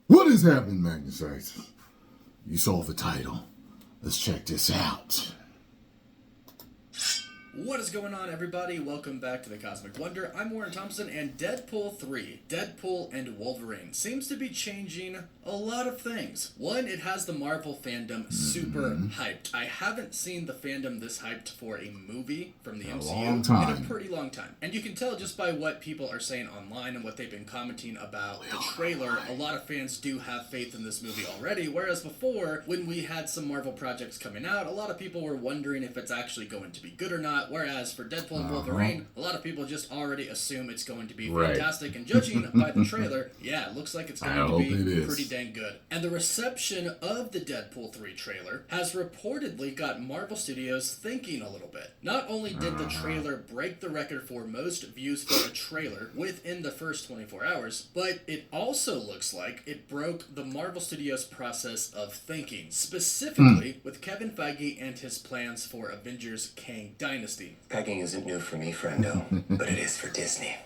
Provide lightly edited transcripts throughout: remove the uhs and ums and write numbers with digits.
What is happening, Magnus? You saw the title. Let's check this out. What is going on, everybody? Welcome back to the Cosmic Wonder. I'm Warren Thompson, and Deadpool 3, Deadpool and Wolverine, seems to be changing a lot of things. One, it has the Marvel fandom super hyped. I haven't seen the fandom this hyped for a movie from the MCU in a pretty long time. And you can tell just by what people are saying online and what they've been commenting about the trailer, a lot of fans do have faith in this movie already, whereas before, when we had some Marvel projects coming out, a lot of people were wondering if it's actually going to be good or not. Whereas for Deadpool and Wolverine, a lot of people just already assume it's going to be fantastic. And judging by the trailer, yeah, it looks like it's going to be pretty dang good. And the reception of the Deadpool 3 trailer has reportedly got Marvel Studios thinking a little bit. Not only did the trailer break the record for most views for a trailer within the first 24 hours, but it also looks like it broke the Marvel Studios process of thinking, specifically with Kevin Feige and his plans for Avengers Kang Dynasty. Pegging isn't new for me, friendo, but it is for Disney.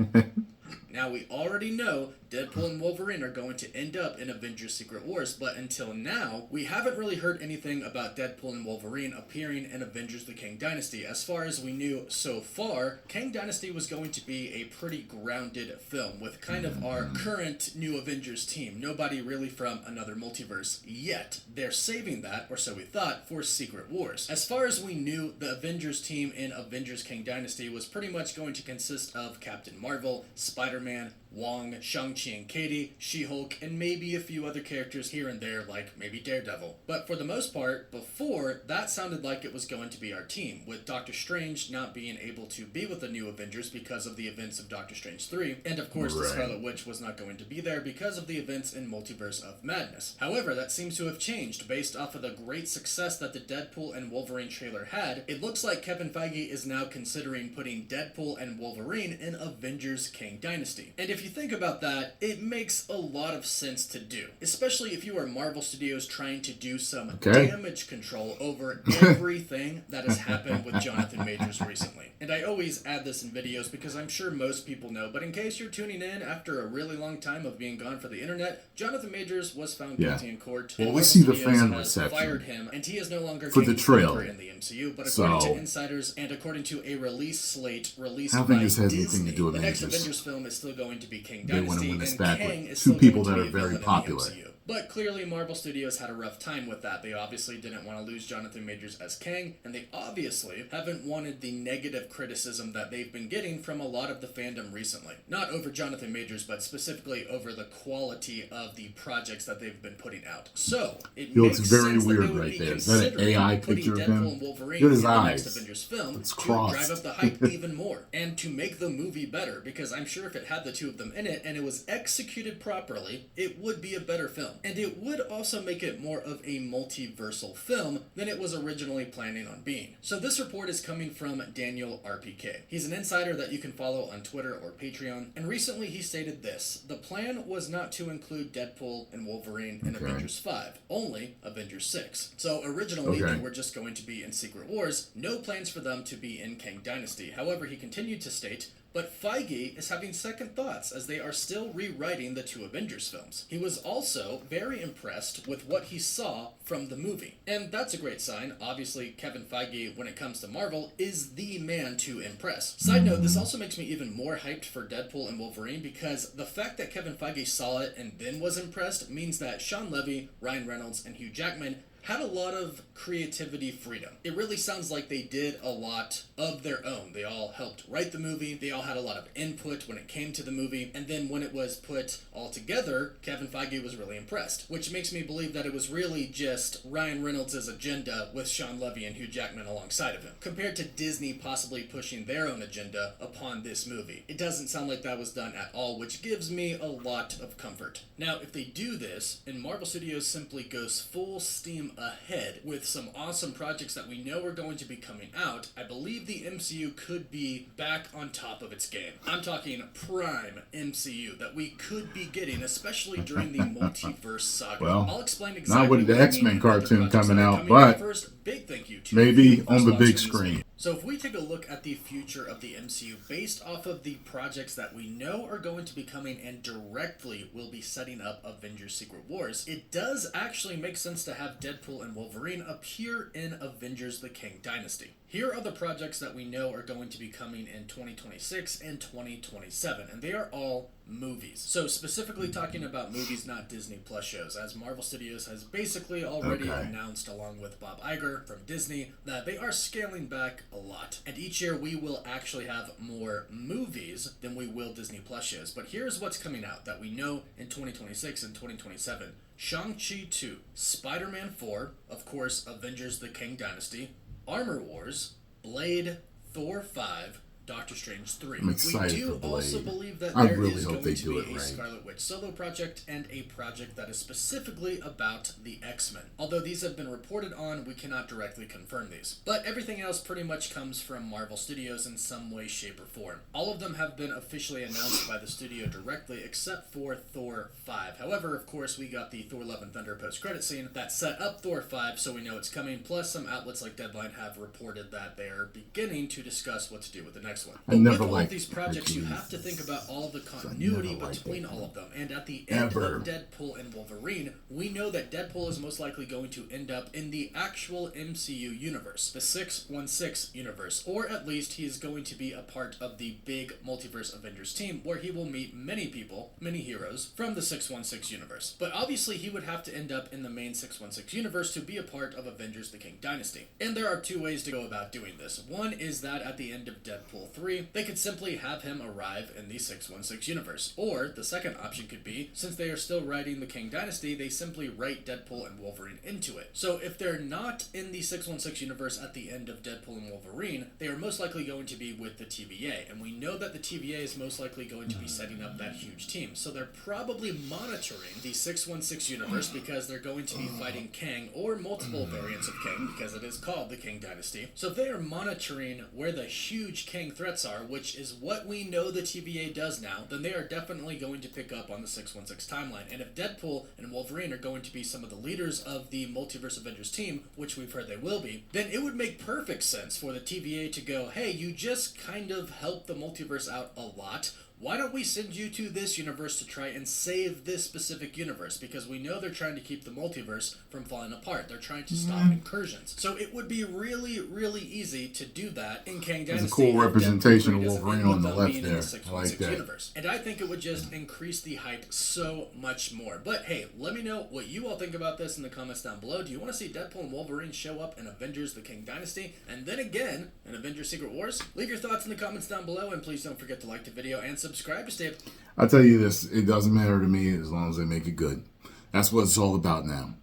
Now, we already know Deadpool and Wolverine are going to end up in Avengers Secret Wars, but until now, we haven't really heard anything about Deadpool and Wolverine appearing in Avengers the Kang Dynasty. As far as we knew so far, Kang Dynasty was going to be a pretty grounded film with kind of our current new Avengers team. Nobody really from another multiverse yet. They're saving that, or so we thought, for Secret Wars. As far as we knew, the Avengers team in Avengers Kang Dynasty was pretty much going to consist of Captain Marvel, Spider-Man, Wong, Shang-Chi and Katie, She-Hulk, and maybe a few other characters here and there, like maybe Daredevil. But for the most part, before, that sounded like it was going to be our team, with Doctor Strange not being able to be with the new Avengers because of the events of Doctor Strange 3, and of course the Scarlet Witch was not going to be there because of the events in Multiverse of Madness. However, that seems to have changed based off of the great success that the Deadpool and Wolverine trailer had. It looks like Kevin Feige is now considering putting Deadpool and Wolverine in Avengers Kang Dynasty. And if you think about that, it makes a lot of sense to do, especially if you are Marvel Studios trying to do some damage control over everything that has happened with Jonathan Majors recently. And I always add this in videos because I'm sure most people know, but in case you're tuning in after a really long time of being gone for the internet, Jonathan Majors was found guilty in court. Well, we see the fan reception fired him, and he is no longer for the trailer in the MCU. But according to insiders and according to a release slate released by Disney, the next Avengers film is still going to be Kang Dynasty, and Kang is still going to be very popular. But clearly Marvel Studios had a rough time with that. They obviously didn't want to lose Jonathan Majors as Kang, and they obviously haven't wanted the negative criticism that they've been getting from a lot of the fandom recently. Not over Jonathan Majors, but specifically over the quality of the projects that they've been putting out. So, it makes very sense weird that they would right be there. Is that an AI picture of Deadpool him? and Wolverine Look at his in the eyes. next Avengers film It's to crossed. drive up the hype even more, and to make the movie better, because I'm sure if it had the two of them in it, and it was executed properly, it would be a better film. And it would also make it more of a multiversal film than it was originally planning on being. So this report is coming from Daniel RPK. He's an insider that you can follow on Twitter or Patreon, and recently he stated this: the plan was not to include Deadpool and Wolverine in Avengers 5, only Avengers 6. So originally they were just going to be in Secret Wars, no plans for them to be in Kang Dynasty. However, he continued to state, but Feige is having second thoughts as they are still rewriting the two Avengers films. He was also very impressed with what he saw from the movie. And that's a great sign. Obviously, Kevin Feige, when it comes to Marvel, is the man to impress. Side note, this also makes me even more hyped for Deadpool and Wolverine because the fact that Kevin Feige saw it and then was impressed means that Sean Levy, Ryan Reynolds, and Hugh Jackman had a lot of creativity freedom. It really sounds like they did a lot of their own. They all helped write the movie, they all had a lot of input when it came to the movie, and then when it was put all together, Kevin Feige was really impressed, which makes me believe that it was really just Ryan Reynolds' agenda with Sean Levy and Hugh Jackman alongside of him, compared to Disney possibly pushing their own agenda upon this movie. It doesn't sound like that was done at all, which gives me a lot of comfort. Now, if they do this, and Marvel Studios simply goes full steam ahead with some awesome projects that we know are going to be coming out, I believe the MCU could be back on top of its game. I'm talking prime MCU that we could be getting, especially during the multiverse saga. Well, I'll explain exactly not with the what I X-Men mean and other cartoon projects coming that are out, coming. but First, big thank you to maybe you for on the sponsoring big this screen. video. So if we take a look at the future of the MCU based off of the projects that we know are going to be coming and directly will be setting up Avengers Secret Wars, it does actually make sense to have Deadpool and Wolverine appear in Avengers the Kang Dynasty. Here are the projects that we know are going to be coming in 2026 and 2027, and they are all movies. So specifically talking about movies, not Disney Plus shows, as Marvel Studios has basically already announced, along with Bob Iger from Disney, that they are scaling back a lot. And each year we will actually have more movies than we will Disney Plus shows. But here's what's coming out that we know in 2026 and 2027. Shang-Chi 2, Spider-Man 4, of course, Avengers the Kang Dynasty, Armor Wars, Blade, Thor 5, Doctor Strange 3. I'm excited we do for Blade. Also believe that I there really is hope going they to do be it a right. Scarlet Witch solo project and a project that is specifically about the X-Men. Although these have been reported on, we cannot directly confirm these. But everything else pretty much comes from Marvel Studios in some way, shape, or form. All of them have been officially announced by the studio directly except for Thor 5. However, of course, we got the Thor Love and Thunder post-credit scene that set up Thor 5, so we know it's coming. Plus, some outlets like Deadline have reported that they are beginning to discuss what to do with the next one. But with all of these projects, you have to think about all the continuity between all of them. And at the end of Deadpool and Wolverine, we know that Deadpool is most likely going to end up in the actual MCU universe, the 616 universe, or at least he is going to be a part of the big multiverse Avengers team, where he will meet many people, many heroes, from the 616 universe. But obviously he would have to end up in the main 616 universe to be a part of Avengers the Kang Dynasty. And there are two ways to go about doing this. One is that at the end of Deadpool 3, they could simply have him arrive in the 616 universe. Or the second option could be, since they are still writing the Kang Dynasty, they simply write Deadpool and Wolverine into it. So if they're not in the 616 universe at the end of Deadpool and Wolverine, they are most likely going to be with the TVA. And we know that the TVA is most likely going to be setting up that huge team. So they're probably monitoring the 616 universe because they're going to be fighting Kang or multiple variants of Kang because it is called the Kang Dynasty. So if they are monitoring where the huge Kang threats are, which is what we know the TVA does now, then they are definitely going to pick up on the 616 timeline. And if Deadpool and Wolverine are going to be some of the leaders of the Multiverse Avengers team, which we've heard they will be, then it would make perfect sense for the TVA to go, hey, you just kind of helped the multiverse out a lot. Why don't we send you to this universe to try and save this specific universe? Because we know they're trying to keep the multiverse from falling apart. They're trying to stop incursions. So it would be really, really easy to do that in Kang Dynasty. There's a cool representation of Wolverine on the left there. I like that. Universe. And I think it would just increase the hype so much more. But hey, let me know what you all think about this in the comments down below. Do you want to see Deadpool and Wolverine show up in Avengers the Kang Dynasty? And then again, in Avengers Secret Wars? Leave your thoughts in the comments down below, and please don't forget to like the video and subscribe to stay up. I'll tell you this, it doesn't matter to me as long as they make it good. That's what it's all about now.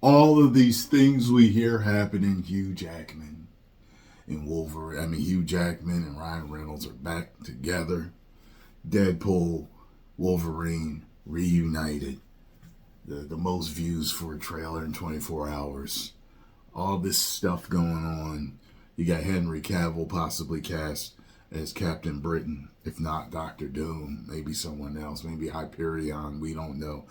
All of these things we hear happening, Hugh Jackman and Wolverine, Hugh Jackman and Ryan Reynolds are back together. Deadpool, Wolverine, reunited. The most views for a trailer in 24 hours. All this stuff going on. You got Henry Cavill possibly cast as Captain Britain, if not Doctor Doom, maybe someone else, maybe Hyperion, we don't know.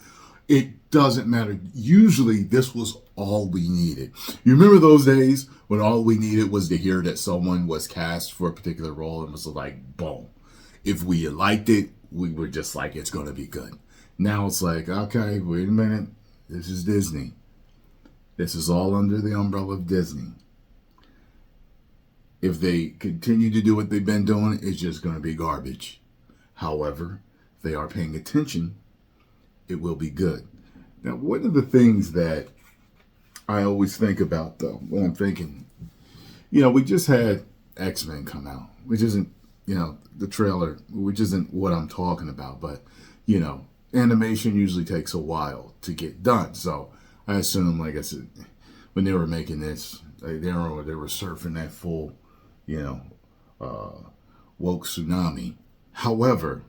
It doesn't matter. Usually this was all we needed. You remember those days when all we needed was to hear that someone was cast for a particular role and was like, boom. If we liked it, we were just like, it's going to be good. Now it's like, okay, wait a minute. This is Disney. This is all under the umbrella of Disney. If they continue to do what they've been doing, it's just going to be garbage. However, if they are paying attention, it will be good. Now, one of the things that I always think about, though, when I'm thinking, we just had X-Men come out, which isn't, the trailer, which isn't what I'm talking about, but, animation usually takes a while to get done. So I assume, like I said, when they were making this, they were surfing that full, woke tsunami. However,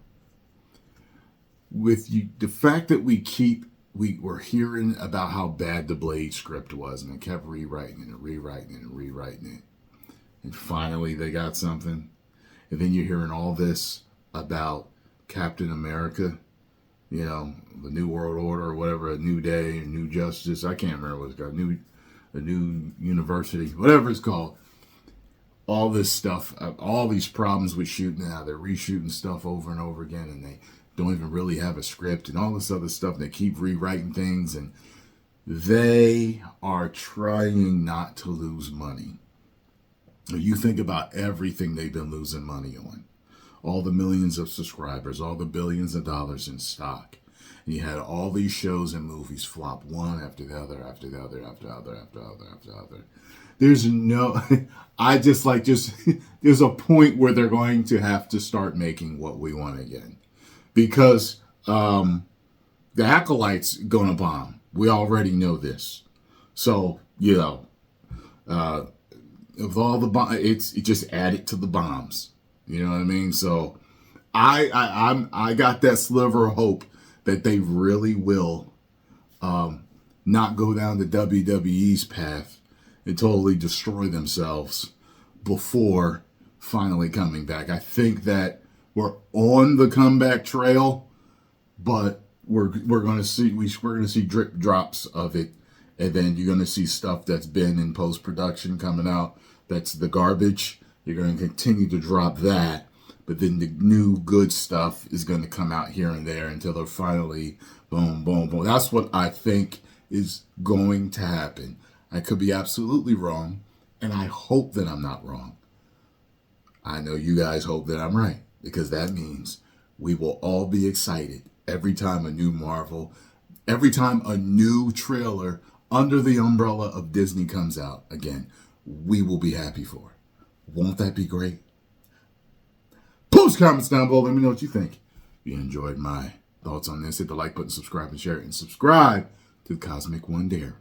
with the fact that we keep we were hearing about how bad the Blade script was, and they kept rewriting it and rewriting it and rewriting it. And finally, they got something. And then you're hearing all this about Captain America, you know, the New World Order or whatever, a New Day, a New Justice. I can't remember what it's called. A new university, whatever it's called. All this stuff, all these problems with shooting now. They're reshooting stuff over and over again, and they don't even really have a script and all this other stuff. They keep rewriting things, and they are trying not to lose money. You think about everything they've been losing money on. All the millions of subscribers, all the billions of dollars in stock. And you had all these shows and movies flop one after the other, after the other, after the other, after the other, after the other. There's no, there's a point where they're going to have to start making what we want again. Because the Acolyte's going to bomb. We already know this. So, you know, with all the bombs, it just added to the bombs. You know what I mean? So I got that sliver of hope that they really will not go down the WWE's path and totally destroy themselves before finally coming back. I think that we're on the comeback trail, but we're going to see drip drops of it, and then you're going to see stuff that's been in post production coming out. That's the garbage. You're going to continue to drop that, but then the new good stuff is going to come out here and there until they're finally boom, boom, boom. That's what I think is going to happen. I could be absolutely wrong, and I hope that I'm not wrong. I know you guys hope that I'm right, because that means we will all be excited every time a new Marvel, every time a new trailer under the umbrella of Disney comes out again. We will be happy for. Won't that be great? Post comments down below. Let me know what you think. If you enjoyed my thoughts on this, hit the like button, subscribe, and share it. And subscribe to the Cosmic One Dare.